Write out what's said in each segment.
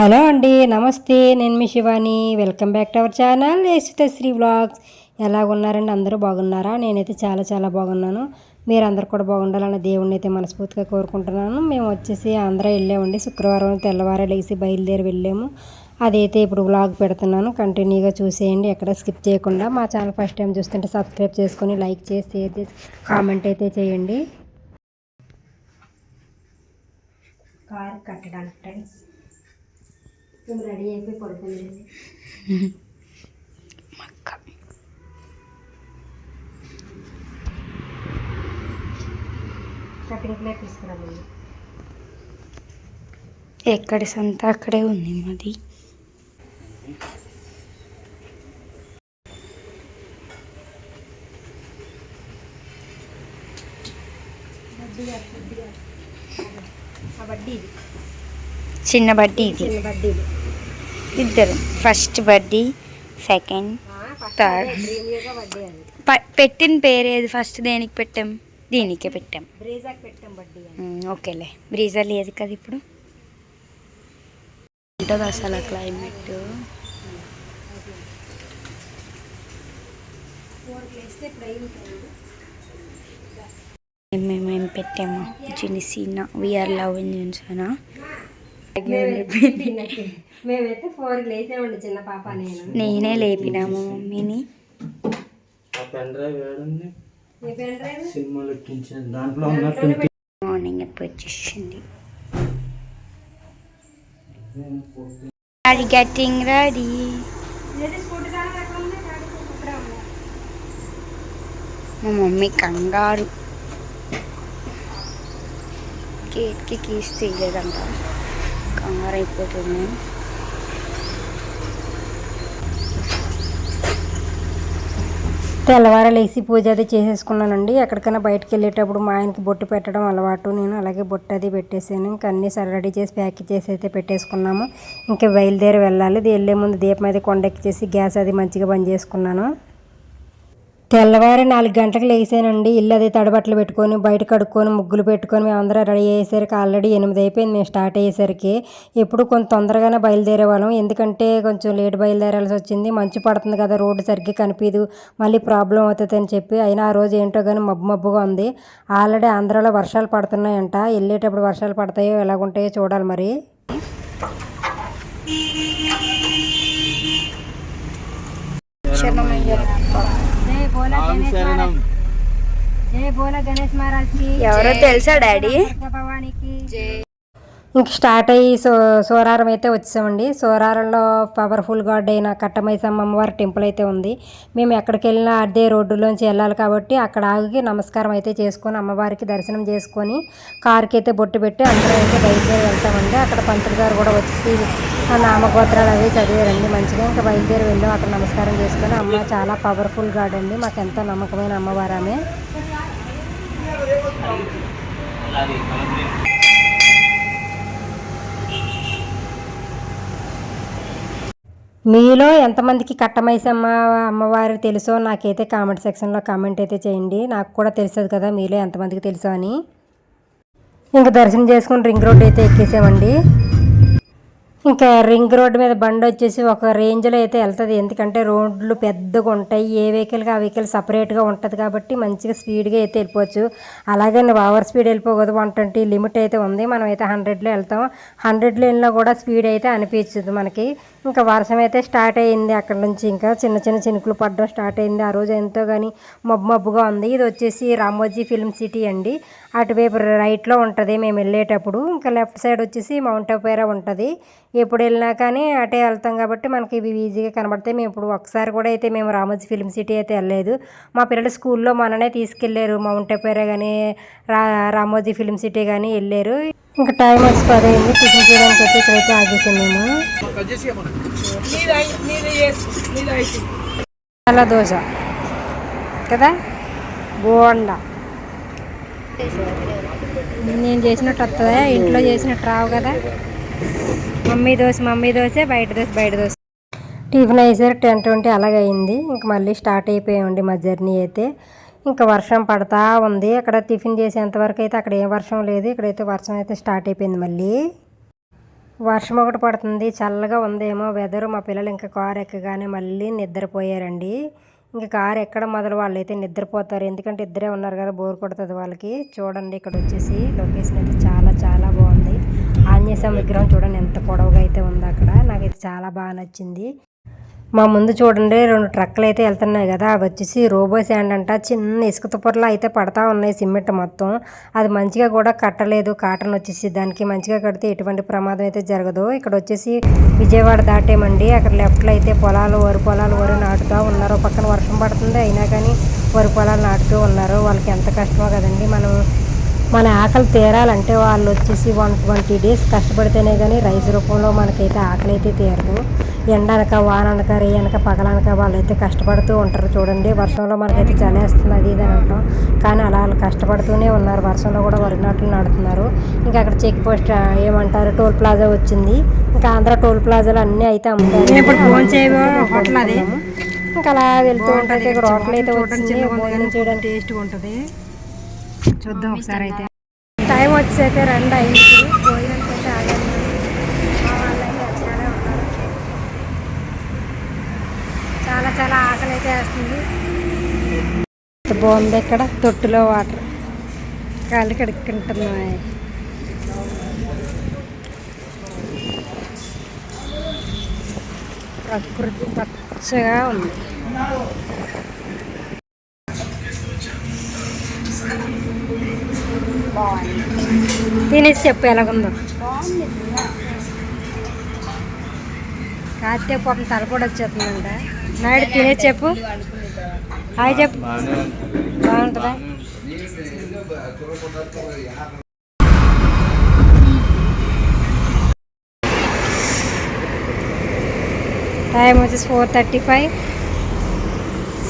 Hello అండి, నమస్తే. నేను మీ Shivani. Welcome back to our channel Sri vlogs. ఎలా ఉన్నారండి? అందరూ బాగున్నారా? నేనైతే చాలా చాలా బాగున్నాను. మీరందరూ కూడా బాగుండాలని దేవుణ్ణి అయితే మనస్ఫూర్తిగా కోరుకుంటున్నాను. మేము వచ్చేసి ఆంధ్ర వెళ్ళామండి. శుక్రవారం తెల్లవారు లేచి బయలుదేరి వెళ్ళాము. అదైతే ఇప్పుడు వ్లాగ్ పెడుతున్నాను. కంటిన్యూగా చూసేయండి, ఎక్కడ స్కిప్ చేయకుండా. మా ఛానల్ ఫస్ట్ టైం చూస్తుంటే సబ్స్క్రైబ్ చేసుకొని లైక్ చేసి షేర్ చేసి కామెంట్ అయితే చేయండి. కార్ కట్టడానికి ఫ్రెండ్స్ రెడీ అయిపోయి పడుకుంది. కటింగ్ ప్లేట్ తీసుకురామండి. ఎక్కడి సంత అక్కడే ఉంది మాది. చిన్న బడ్డీ ఇది. ఇద్దరు ఫస్ట్ బడ్డీ, సెకండ్, థర్డ్. పెట్టిన పేరు ఏది? ఫస్ట్ దేనికి పెట్టాం? దీనికే పెట్టాం. ఓకేలే, బ్రీజా లేదు కదా ఇప్పుడు. ఉంటుంది అసలు క్లైమేట్. మేమేం పెట్టాము? చిన్న వీఆర్ లవ్ ఇంజన్స్ అనా. మేమైతే 4కి లేచామండి, చిన్న పాప నేనే లేపినాము మమ్మీని. మార్నింగ్ ఎప్పుడు వచ్చేసింది. Getting ready. మా మమ్మీ కంగారు. గేట్కి కీస్ తీయలేదంట, కంగారు అయిపోతుంది. తెల్లవారు లేచి పూజ అది చేసేసుకున్నానండి. ఎక్కడికైనా బయటకు వెళ్ళేటప్పుడు మా ఆయనకి బొట్టు పెట్టడం అలవాటు. నేను అలాగే బొట్టు అది పెట్టేసాను. ఇంకా అన్నీ రెడీ చేసి ప్యాక్ చేసి అయితే పెట్టేసుకున్నాము. ఇంకా బయలుదేరి వెళ్ళాలి. ఇది వెళ్ళే ముందు దీపం అది కొండెక్కి గ్యాస్ అది మంచిగా బంద్ చేసుకున్నాను. తెల్లవారి 4 గంటలకు లేసానండి. ఇల్లు అది తడబట్టలు పెట్టుకొని బయట కడుక్కొని ముగ్గులు పెట్టుకొని మేమందరం రెడీ అయ్యేసరికి ఆల్రెడీ 8 అయిపోయింది. మేము స్టార్ట్ అయ్యేసరికి ఎప్పుడు కొంచెం తొందరగానే బయలుదేరే వాళ్ళం, ఎందుకంటే కొంచెం లేట్ బయలుదేరాల్సి వచ్చింది. మంచు పడుతుంది కదా, రోడ్డు సరిగ్గా కనిపించదు, మళ్ళీ ప్రాబ్లం అవుతుంది అని చెప్పి. అయినా ఆ రోజు ఏంటో కానీ మబ్బుగా ఉంది. ఆల్రెడీ ఆంధ్రాలో వర్షాలు పడుతున్నాయంట. వెళ్ళేటప్పుడు వర్షాలు పడతాయో ఎలాగుంటాయో చూడాలి మరి. ఎవరో తెలుసా డాడీ? ఇంక స్టార్ట్ అయ్యి సోరారం అయితే వచ్చామండి. సోరారంలో పవర్ఫుల్ గాడ్ అయిన కట్టమైసమ్మ అమ్మవారి టెంపుల్ అయితే ఉంది. మేము ఎక్కడికి వెళ్ళినా అదే రోడ్డులోంచి వెళ్ళాలి కాబట్టి అక్కడ ఆగి నమస్కారం అయితే చేసుకొని అమ్మవారికి దర్శనం చేసుకొని కారుకి అయితే బొట్టు పెట్టి అందరం అయితే బయలుదేరి వెళ్తామండి. అక్కడ పంతులు గారు కూడా వచ్చి ఆ నామగోత్రాలు అవి చదివారండి మంచిగా. ఇంకా బయలుదేరి వెళ్ళాం, అక్కడ నమస్కారం చేసుకొని. అమ్మ చాలా పవర్ఫుల్ గాడ్ అండి, మాకు ఎంతో నమ్మకమైన అమ్మవారు ఆమె. మీలో ఎంతమందికి కట్టమైసమ్మ అమ్మవారు తెలుసో నాకైతే కామెంట్ సెక్షన్లో కామెంట్ అయితే చేయండి. నాకు కూడా తెలుస్తుంది కదా మీలో ఎంతమందికి తెలుసో అని. ఇంకా దర్శనం చేసుకుని రింగ్ రోడ్ అయితే ఎక్కేసామండి. ఇంకా రింగ్ రోడ్డు మీద బండి వచ్చేసి ఒక రేంజ్లో అయితే వెళ్తుంది, ఎందుకంటే రోడ్లు పెద్దగా ఉంటాయి. ఏ వెహికల్కి ఆ వెహికల్ సపరేట్గా ఉంటుంది కాబట్టి మంచిగా స్పీడ్గా అయితే వెళ్ళిపోవచ్చు. అలాగే నువ్వు ఓవర్ స్పీడ్ వెళ్ళిపోకూడదు. 120 లిమిట్ అయితే ఉంది. మనం అయితే 100లో వెళ్తాం. 100లో వెళ్ళినా కూడా స్పీడ్ అయితే అనిపించదు మనకి. ఇంకా వర్షం అయితే స్టార్ట్ అయ్యింది. అక్కడ నుంచి ఇంకా చిన్న చిన్న చినుకులు పడడం స్టార్ట్ అయింది. ఆ రోజు ఎంతో కానీ మబ్బుగా ఉంది. ఇది వచ్చేసి రామోజీ ఫిల్మ్ సిటీ అండి. అటువైపు రైట్లో ఉంటుంది మేము వెళ్ళేటప్పుడు. ఇంకా లెఫ్ట్ సైడ్ వచ్చేసి మౌంట్ అపేరా ఉంటుంది. ఎప్పుడు వెళ్ళినా కానీ అటే వెళ్తాం కాబట్టి మనకి ఇవి ఈజీగా కనబడతాయి. మేము ఇప్పుడు ఒకసారి కూడా అయితే మేము రామోజీ ఫిల్మ్ సిటీ అయితే వెళ్ళలేదు. మా పిల్లలు స్కూల్లో మననే తీసుకెళ్ళారు. మౌంట్ అపేరా కానీ రామోజీ ఫిల్మ్ సిటీ కానీ వెళ్ళారు. ఇంకా టైం వచ్చి 10 అయింది. టిఫిన్ చేయడానికి అయితే ఇక్కడైతే ఆగేసాం మేము. మసాలా దోశ కదా, బోండా నేను చేసినట్టు వస్తుందా? ఇంట్లో చేసినట్టు రావు కదా. మమ్మీ దోశ, బయట దోశ. టిఫిన్ అయ్యేసరికి 10:20 అలాగే అయింది. ఇంక మళ్ళీ స్టార్ట్ అయిపోయామండి మా జర్నీ అయితే. ఇంకా వర్షం పడతా ఉంది. అక్కడ టిఫిన్ చేసేంతవరకు అయితే అక్కడ ఏం వర్షం లేదు. ఇక్కడైతే వర్షం అయితే స్టార్ట్ అయిపోయింది మళ్ళీ. వర్షం ఒకటి పడుతుంది, చల్లగా ఉందేమో వెదర్. మా పిల్లలు ఇంకా కారు ఎక్కగానే మళ్ళీ నిద్రపోయారండి. ఇంకా కారు ఎక్కడం మొదలు వాళ్ళైతే నిద్రపోతారు, ఎందుకంటే ఇద్దరే ఉన్నారు కదా, బోర్ కొడుతుంది వాళ్ళకి. చూడండి ఇక్కడ వచ్చేసి లొకేషన్ అయితే చాలా చాలా బాగుంది. ఆంజనేయ స్వామి విగ్రహం చూడండి ఎంత పొడవుగా అయితే ఉంది అక్కడ. నాకైతే చాలా బాగా నచ్చింది. మా ముందు చూడండి 2 ట్రక్కులు అయితే వెళ్తున్నాయి కదా, అవి వచ్చేసి రోబో శాండ్ అంట. చిన్న ఇసుక తుప్పర్లో అయితే పడతా ఉన్నాయి సిమెంట్ మొత్తం. అది మంచిగా కూడా కట్టలేదు, కాటన్ వచ్చేసి దానికి మంచిగా కడితే ఎటువంటి ప్రమాదం అయితే జరగదు. ఇక్కడ వచ్చేసి విజయవాడ దాటేమండి. అక్కడ లెఫ్ట్లో అయితే వరి పొలాలు నాటుతూ ఉన్నారు. పక్కన వర్షం పడుతుంది అయినా కానీ వరి పొలాలు నాటుతూ ఉన్నారు. వాళ్ళకి ఎంత కష్టమో కదండి. మన ఆకలి తీరాలంటే వాళ్ళు వచ్చేసి 120 days కష్టపడితేనే కానీ రైస్ రూపంలో మనకైతే ఆకలి అయితే తీరదు. ఎండనక వాననక రేయనక పగలనక వాళ్ళైతే కష్టపడుతూ ఉంటారు. చూడండి వర్షంలో మనకైతే చలేస్తుంది అది ఇది అని అంటాం, కానీ అలా కష్టపడుతూనే ఉన్నారు. వర్షంలో కూడా వరి నాట్లు నాటుతున్నారు. ఇంకా అక్కడ చెక్ పోస్ట్ ఏమంటారు టోల్ ప్లాజా వచ్చింది. ఇంకా ఆంధ్ర టోల్ ప్లాజాలు అన్నీ అయితే అమ్ముతారు. ఇంకా అలా వెళ్తూ ఉంటుంది. ఇక్కడ హోటల్ అయితే వచ్చింది, భోజనం చేయడానికి టేస్ట్గా ఉంటుంది. చూద్దాం ఒకసారి అయితే. టైం వచ్చి అయితే 2 అయింది. భోజనానికి అయితే ఆగాను. మా వాళ్ళైతే వచ్చానే ఉన్నారు. చాలా చాలా ఆకలి అయితే వేస్తుంది. బాగుంది ఇక్కడ తొట్టులో వాటర్ కాళ్ళు కడుక్కుంటున్నాయి. ప్రకృతి పచ్చగా ఉంది. తినేసి చెప్పు ఎలాగుందో. కాస్తే పాపం తల కూడా వచ్చేస్తుందంట. నాయుడు తినేసి చెప్పు, హాయ్ చెప్పు. బాగుంటుందా? టైం వచ్చేసి 4:35.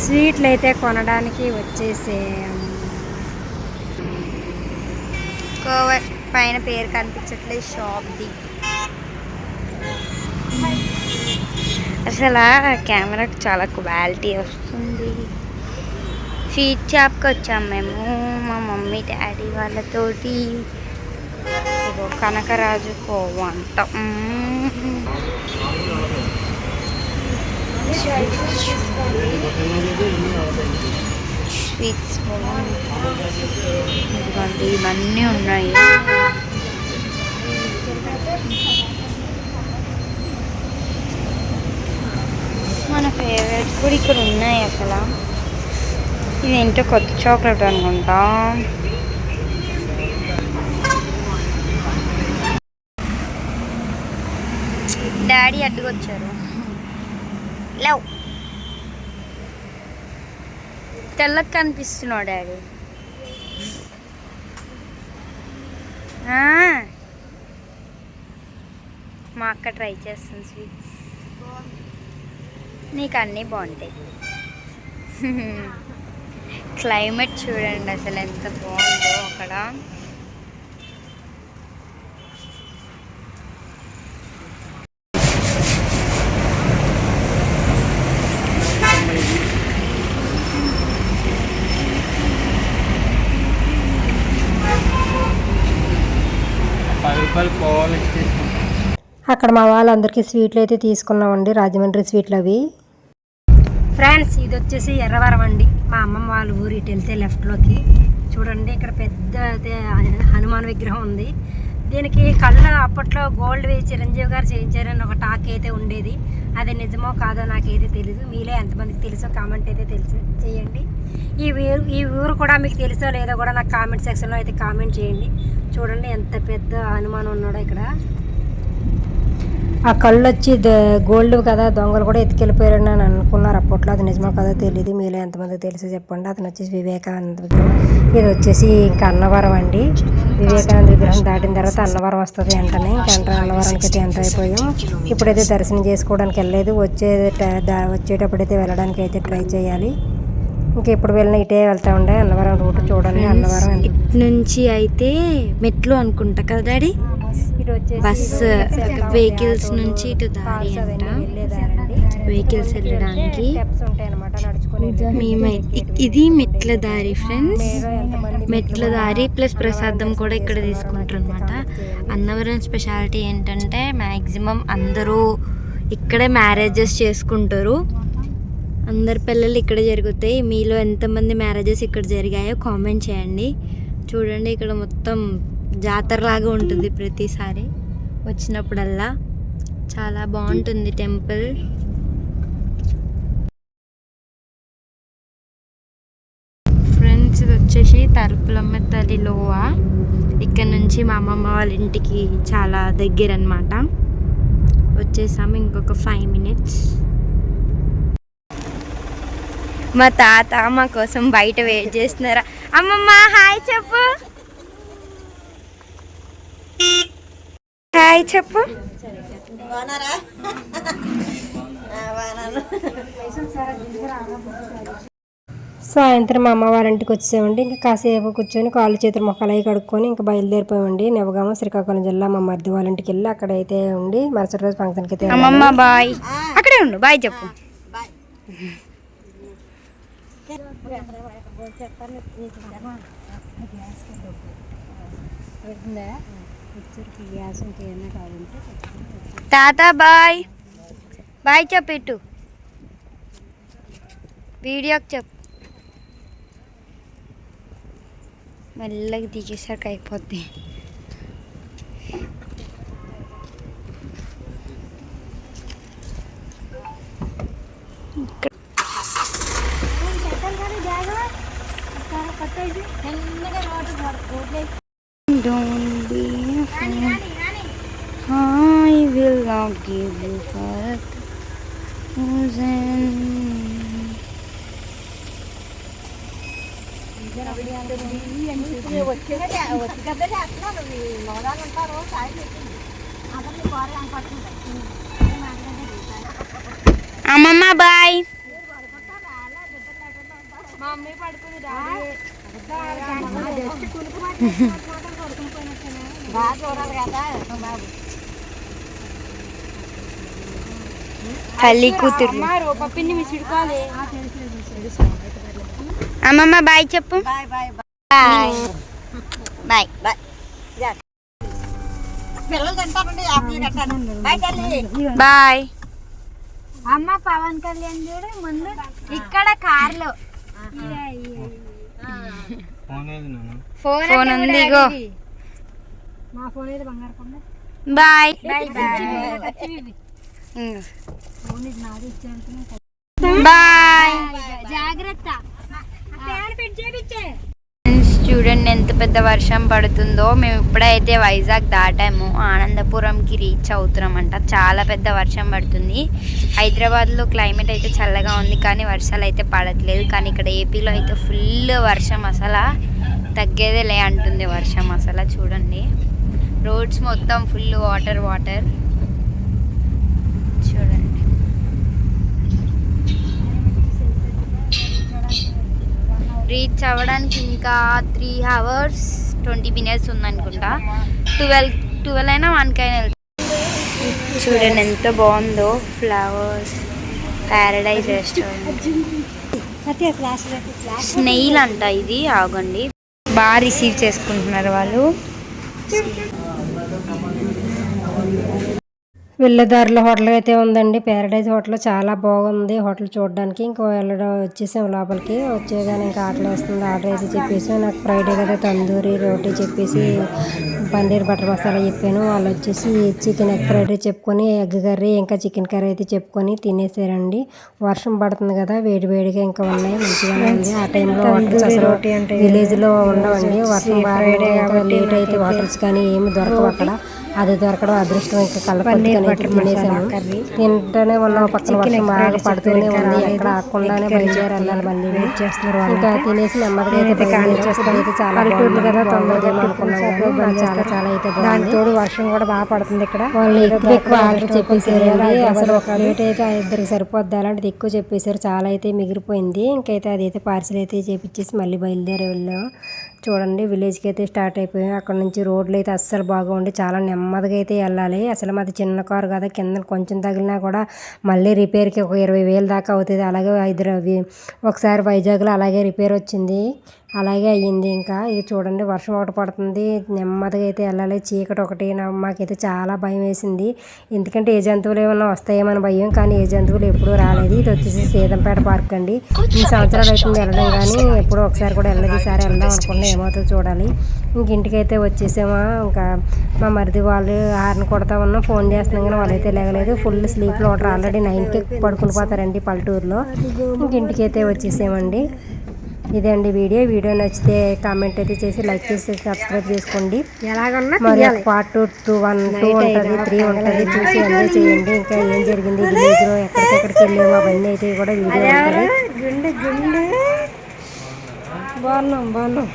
స్వీట్లు అయితే కొనడానికి వచ్చేసాం. పైన పేరు కనిపించట్లేదు షాప్ది. అసలు కెమెరాకి చాలా క్వాలిటీ వస్తుంది. స్వీట్ షాప్కి వచ్చాం మేము మా మమ్మీ డాడీ వాళ్ళతోటి. కనకరాజు కోవ అంట. స్వీట్స్ ఇవన్నీ ఉన్నాయి. మన ఫేవరెట్ కూడా ఇక్కడ ఉన్నాయి. అసలు ఇదేంటో కొత్త చాక్లెట్ అనుకుంటా. డాడీ అడ్డుకొచ్చారు. లవ్ తెల్లకి కనిపిస్తున్నావు డాడీ. మా అక్క ట్రై చేస్తుంది స్వీట్స్. నీకు అన్నీ బాగుంటాయి. క్లైమేట్ చూడండి అసలు ఎంత బాగుందో అక్కడ. అక్కడ మా వాళ్ళందరికీ స్వీట్లు అయితే తీసుకున్నామండి, రాజమండ్రి స్వీట్లు అవి. ఫ్రెండ్స్ ఇది వచ్చేసి ఎర్రవరం అండి, మా అమ్మమ్మ వాళ్ళ ఊరు. ఇటు వెళ్తే లెఫ్ట్లోకి చూడండి ఇక్కడ పెద్ద హనుమాన్ విగ్రహం ఉంది. దీనికి కళ్ళు అప్పట్లో గోల్డ్ వేసి చిరంజీవి గారు చేయించారని ఒక టాక్ అయితే ఉండేది. అది నిజమో కాదో నాకైతే తెలీదు. మీలో ఎంతమందికి తెలుసో కామెంట్ అయితే చేయండి. ఈ ఊరు కూడా మీకు తెలుసో లేదో కూడా నాకు కామెంట్ సెక్షన్లో అయితే కామెంట్ చేయండి. చూడండి ఎంత పెద్ద హనుమాన్ ఉన్నాడో ఇక్కడ. ఆ కళ్ళు వచ్చి గోల్డ్ కదా, దొంగలు కూడా ఎత్తుకెళ్ళిపోయారని అని అనుకున్నారు అప్పట్లో. అది నిజమో కాదో తెలియదు. మీలో ఎంతమంది తెలుసో చెప్పండి. అతను వచ్చేసి వివేకానంద విగ్రహం. ఇది వచ్చేసి ఇంకా అన్నవరం అండి. వివేకానంద విగ్రహం దాటిన తర్వాత అన్నవరం వస్తుంది వెంటనే. ఇంకా అన్నవరానికి అయితే ఎంటర్ అయిపోయాం. ఇప్పుడైతే దర్శనం చేసుకోవడానికి వెళ్ళలేదు, వచ్చేటప్పుడైతే వెళ్ళడానికి అయితే ట్రై చేయాలి. ఇంకా ఇప్పుడు వెళ్ళిన ఇటే వెళ్తా ఉండే. అన్నవరం రూట్ చూడండి. అన్నవరం నుంచి అయితే మెట్లు అనుకుంటా కదా డాడీ. బస్సు వెహికల్స్ నుంచి ఇటు దారి అంట, వెహికల్స్ వెళ్ళడానికి. ఇది మెట్ల దారి ఫ్రెండ్స్. మెట్ల దారి ప్లస్ ప్రసాదం కూడా ఇక్కడ తీసుకుంటారు అనమాట. అన్నవరం స్పెషాలిటీ ఏంటంటే మ్యాక్సిమం అందరూ ఇక్కడే మ్యారేజెస్ చేసుకుంటారు. అందరి పిల్లలు ఇక్కడే జరుగుతాయి. మీలో ఎంతమంది మ్యారేజెస్ ఇక్కడ జరిగాయో కామెంట్ చేయండి. చూడండి ఇక్కడ మొత్తం జాతరలాగా ఉంటుంది ప్రతిసారి వచ్చినప్పుడల్లా. చాలా బాగుంటుంది టెంపుల్. ఫ్రెండ్స్ ఇది వచ్చేసి తలుపులమ్మ తల్లి లోవ. ఇక్కడ నుంచి మా అమ్మమ్మ వాళ్ళ ఇంటికి చాలా దగ్గర అనమాట. వచ్చేసాము ఇంకొక 5 minutes. మా తాత మా కోసం బయట వెయిట్ చేస్తున్నారా. అమ్మమ్మ హాయ్ చెప్పు, హాయ్ చెప్పు. సాయంత్రం మా అమ్మ వాళ్ళ ఇంటికి వచ్చామండి. ఇంకా కాసేపు కూర్చొని కాళ్ళు చేతులు మొక్కలు అవి కడుక్కొని ఇంకా బయలుదేరిపోయామండి. నెవగామ శ్రీకాకుళం జిల్లా మా మరిది వాళ్ళ ఇంటికి వెళ్ళి అక్కడైతే ఉండి మరుసటి రోజు ఫంక్షన్కి అయితే అమ్మమ్మ బాయ్. అక్కడే ఉండు, బాయ్ చెప్పు. తాత బాయ్ బాయ్ చెప్పు. ఇటు వీడియోకి చెప్పు. మెల్లగా దిగేసరికి అయిపోద్ది. Don't be afraid. I will not give you for అమ్మమ్మ బాయ్. తల్లి కూతురు. అమ్మమ్మ బాయ్ చెప్పు. Bye bye. బాయ్ అమ్మ. పవన్ కళ్యాణ్ చూడు ముందు ఇక్కడ కార్లో. ఫోన్ ఉంది ఇగో. Bye bye. జాగ్రత్త. చూడండి ఎంత పెద్ద వర్షం పడుతుందో. మేము ఇప్పుడైతే వైజాగ్ దాటాము, ఆనందపురంకి రీచ్ అవుతున్నామంట. చాలా పెద్ద వర్షం పడుతుంది. హైదరాబాద్లో క్లైమేట్ అయితే చల్లగా ఉంది కానీ వర్షాలు అయితే పడట్లేదు. కానీ ఇక్కడ ఏపీలో అయితే ఫుల్ వర్షం, అసలు తగ్గేదే లే అంటుంది వర్షం. అసలు చూడండి రోడ్స్ మొత్తం ఫుల్ వాటర్ చూడండి. రీచ్ అవ్వడానికి ఇంకా 3 hours 20 minutes ఉందనుకుంటా. 12 అయినా 1 అయినా వెళ్తాం. చూడండి ఎంత బాగుందో. Flowers Paradise restaurant. స్నేహిల్ అంట ఇది. ఆగండి, బాగా రిసీవ్ చేసుకుంటున్నారు వాళ్ళు. వెళ్ళేదారిలో హోటల్ అయితే ఉందండి, ప్యారడైజ్ హోటల్. చాలా బాగుంది హోటల్ చూడడానికి. ఇంకా వెళ్ళడం వచ్చేసాం లోపలికి. వచ్చేగానే ఇంకా ఆర్డర్ వేస్తుంది. ఆర్డర్ అయితే చెప్పేసి నాకు ఫ్రైడే కదా తందూరి రోటీ చెప్పేసి పన్నీర్ బటర్ మసాలా చెప్పాను. వాళ్ళు వచ్చేసి చికెన్ ఎగ్ ఫ్రైడ్ రైస్ చెప్పుకొని ఎగ్ కర్రీ ఇంకా చికెన్ కర్రీ అయితే చెప్పుకొని తినేసారండి. వర్షం పడుతుంది కదా, వేడివేడిగా ఇంకా ఉన్నాయి, మంచిగానే ఉంది. ఆ టైంలో హోటల్స్ అసలు విలేజ్లో ఉండవండి. వర్షం బాగా లేట్ అయితే హోటల్స్ కానీ ఏమి దొరకవు అక్కడ. అది దొరకడం అదృష్టం. ఇంకా కళ్ళపొద్దుకని తినేసాము. తింటూనే ఉన్నాం, పక్కన వర్షం బాగా పడుతూనే ఉంది. ఎక్కడ ఆకుండానే బయలుదేరి వెళ్ళాలి. మళ్ళీ ఇంకా తినేసి నెమ్మదిగా అయితే చాలా బాగుంది కదా, తొందరగా అనుకున్నాం కానీ చాలా చాలా అయితే బాగుంది. తోడు వర్షం కూడా బాగా పడుతుంది ఇక్కడ. వాళ్ళు ఎక్కువ ఆర్డర్ చెప్పేసారండి. అసలు ఒక ప్లేట్ అయితే 2 సరిపోద్ది, అలాంటిది ఎక్కువ చెప్పేశారు. చాలా అయితే మిగిలిపోయింది. ఇంకైతే అదైతే పార్సిల్ అయితే చేపించేసి మళ్ళీ బయలుదేరి వెళ్ళాం. చూడండి విలేజ్కి అయితే స్టార్ట్ అయిపోయాం. అక్కడ నుంచి రోడ్లు అయితే అస్సలు బాగుండి చాలా నెమ్మదిగా అయితే వెళ్ళాలి. అసలు మాది చిన్న కారు కదా, కింద కొంచెం తగిలినా కూడా మళ్ళీ రిపేర్కి ఒక 20,000 దాకా అవుతుంది. అలాగే ఒకసారి వైజాగ్లో అలాగే రిపేర్ వచ్చింది. అలాగే అయ్యింది. ఇంకా ఇది చూడండి, వర్షం ఒకటి పడుతుంది, నెమ్మదిగా అయితే వెళ్ళాలి. చీకటి ఒకటి మాకైతే చాలా భయం వేసింది. ఎందుకంటే ఏ జంతువులు ఏమన్నా వస్తాయేమని భయం, కానీ ఏ జంతువులు ఎప్పుడూ రాలేదు. ఇది వచ్చేసి సీతంపేట పార్క్ అండి. ఈ సంవత్సరాలు అవుతుంది వెళ్ళడం, కానీ ఎప్పుడో ఒకసారి కూడా వెళ్ళలేదు. ఈసారి వెళ్దాం అనుకున్నా, ఏమవుతుందో చూడాలి. ఇంక ఇంటికైతే వచ్చేసామా. ఇంకా మా మరిది వాళ్ళు హార్న్ కొడతా ఉన్నాం, ఫోన్ చేస్తున్నాం, కానీ వాళ్ళైతే లేగలేదు. ఫుల్ స్లీప్లో ఉంటారు, ఆల్రెడీ 9కి పడుకుని పోతారండి పల్లెటూరులో. ఇంక ఇంటికైతే వచ్చేసామండి. ఇదే అండి వీడియో నచ్చితే కామెంట్ అయితే చేసి, లైక్ చేసి, సబ్స్క్రైబ్ చేసుకోండి. మరి పార్ట్ 2, 1, 2 ఉంటుంది, 3 ఉంటుంది, చూసి ఎంజాయ్ చేయండి. ఇంకా ఏం జరిగింది విలేజ్లో, ఎక్కడికెక్కడికి వెళ్ళాము అవన్నీ అయితే కూడా వీడియో ఉంటుంది. బాగున్నాం